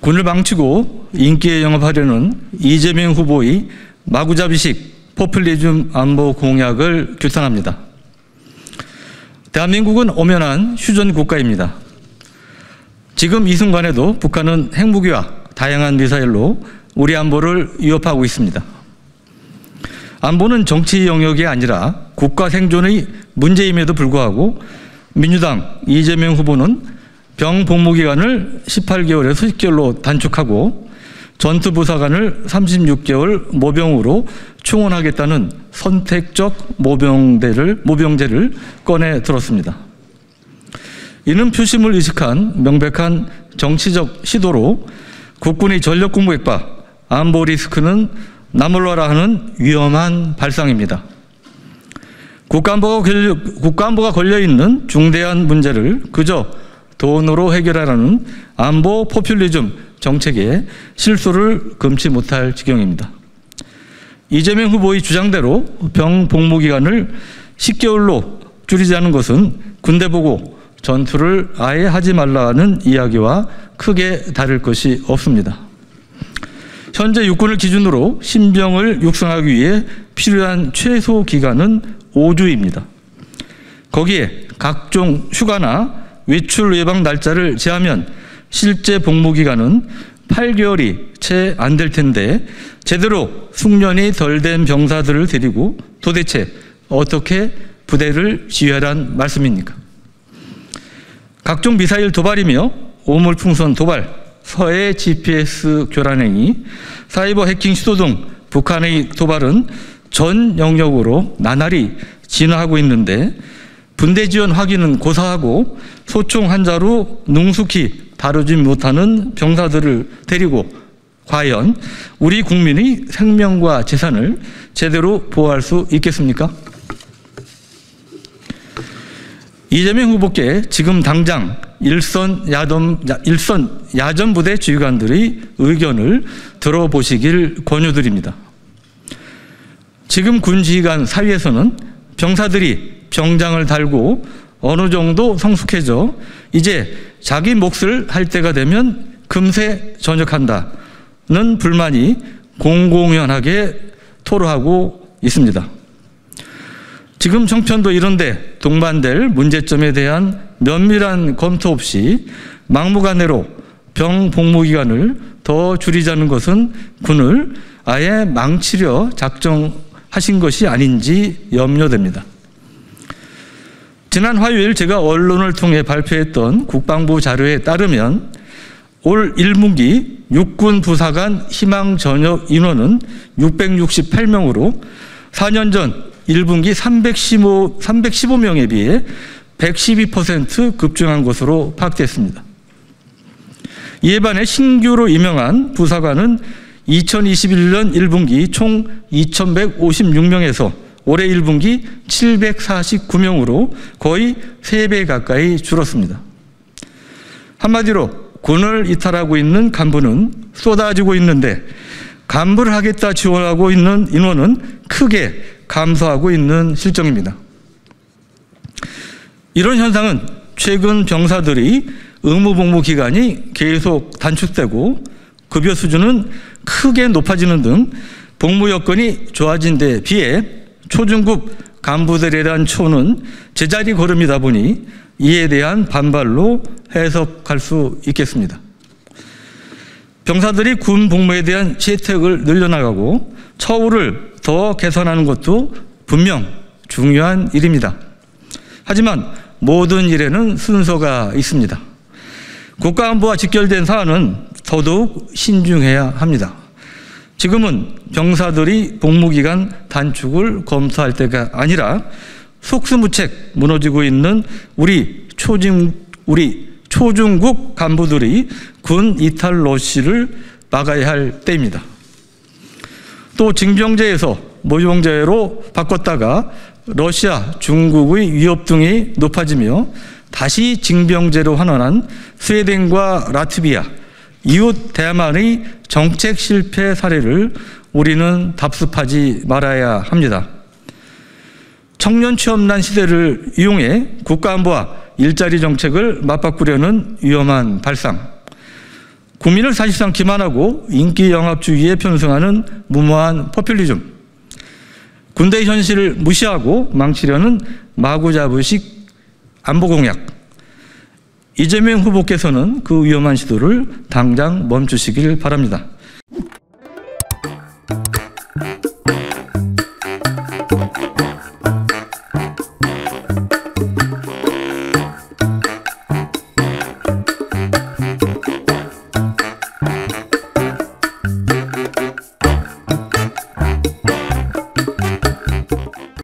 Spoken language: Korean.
군을 망치고 인기에 영합하려는 이재명 후보의 마구잡이식 포퓰리즘 안보 공약을 규탄합니다. 대한민국은 엄연한 휴전 국가입니다. 지금 이 순간에도 북한은 핵무기와 다양한 미사일로 우리 안보를 위협하고 있습니다. 안보는 정치 영역이 아니라 국가 생존의 문제임에도 불구하고 민주당 이재명 후보는 병 복무 기간을 18개월에서 10개월로 단축하고 전투부사관을 36개월 모병으로 충원하겠다는 선택적 모병제를 꺼내 들었습니다. 이는 표심을 의식한 명백한 정치적 시도로 국군의 전력 공백과 안보 리스크는 나몰라라 하는 위험한 발상입니다. 국가안보가 걸려있는 중대한 문제를 그저 돈으로 해결하라는 안보 포퓰리즘 정책에 실소를 금치 못할 지경입니다. 이재명 후보의 주장대로 병 복무 기간을 10개월로 줄이자는 것은 군대 보고 전투를 아예 하지 말라는 이야기와 크게 다를 것이 없습니다. 현재 육군을 기준으로 신병을 육성하기 위해 필요한 최소 기간은 5주입니다. 거기에 각종 휴가나 외출 예방 날짜를 제하면 실제 복무 기간은 8개월이 채 안 될 텐데 제대로 숙련이 덜 된 병사들을 데리고 도대체 어떻게 부대를 지휘하란 말씀입니까? 각종 미사일 도발이며 오물풍선 도발, 서해 GPS 교란행위, 사이버 해킹 시도 등 북한의 도발은 전 영역으로 나날이 진화하고 있는데 분대 지원 확인은 고사하고 소총 한자로 능숙히 다루지 못하는 병사들을 데리고 과연 우리 국민의 생명과 재산을 제대로 보호할 수 있겠습니까? 이재명 후보께 지금 당장 일선 야전부대 지휘관들의 의견을 들어보시길 권유드립니다. 지금 군지휘관 사이에서는 병사들이 병장을 달고 어느 정도 성숙해져 이제 자기 몫을 할 때가 되면 금세 전역한다는 불만이 공공연하게 토로하고 있습니다. 지금 청편도 이런데 동반될 문제점에 대한 면밀한 검토 없이 막무가내로 병 복무 기간을 더 줄이자는 것은 군을 아예 망치려 작정하신 것이 아닌지 염려됩니다. 지난 화요일 제가 언론을 통해 발표했던 국방부 자료에 따르면 올 1분기 육군 부사관 희망 전역 인원은 668명으로 4년 전 1분기 315명에 비해 112% 급증한 것으로 파악됐습니다. 이에 반해 신규로 임명한 부사관은 2021년 1분기 총 2,156명에서 올해 1분기 749명으로 거의 3배 가까이 줄었습니다. 한마디로 군을 이탈하고 있는 간부는 쏟아지고 있는데 간부를 하겠다 지원하고 있는 인원은 크게 감소하고 있는 실정입니다. 이런 현상은 최근 병사들이 의무복무 기간이 계속 단축되고 급여 수준은 크게 높아지는 등 복무 여건이 좋아진 데 비해 초중급 간부들에 대한 초는 제자리 걸음이다 보니 이에 대한 반발로 해석할 수 있겠습니다. 병사들이 군 복무에 대한 채택을 늘려나가고 처우를 더 개선하는 것도 분명 중요한 일입니다. 하지만 모든 일에는 순서가 있습니다. 국가안보와 직결된 사안은 더더욱 신중해야 합니다. 지금은 병사들이 복무기간 단축을 검토할 때가 아니라 속수무책 무너지고 있는 우리 초중급 간부들이 군 이탈 러시를 막아야 할 때입니다. 또 징병제에서 모병제로 바꿨다가 러시아, 중국의 위협 등이 높아지며 다시 징병제로 환원한 스웨덴과 라트비아, 이웃 대만의 정책 실패 사례를 우리는 답습하지 말아야 합니다. 청년 취업난 시대를 이용해 국가안보와 일자리 정책을 맞바꾸려는 위험한 발상, 국민을 사실상 기만하고 인기 영합주의에 편승하는 무모한 포퓰리즘, 군대 현실을 무시하고 망치려는 마구잡이식 안보 공약, 이재명 후보께서는 그 위험한 시도를 당장 멈추시길 바랍니다.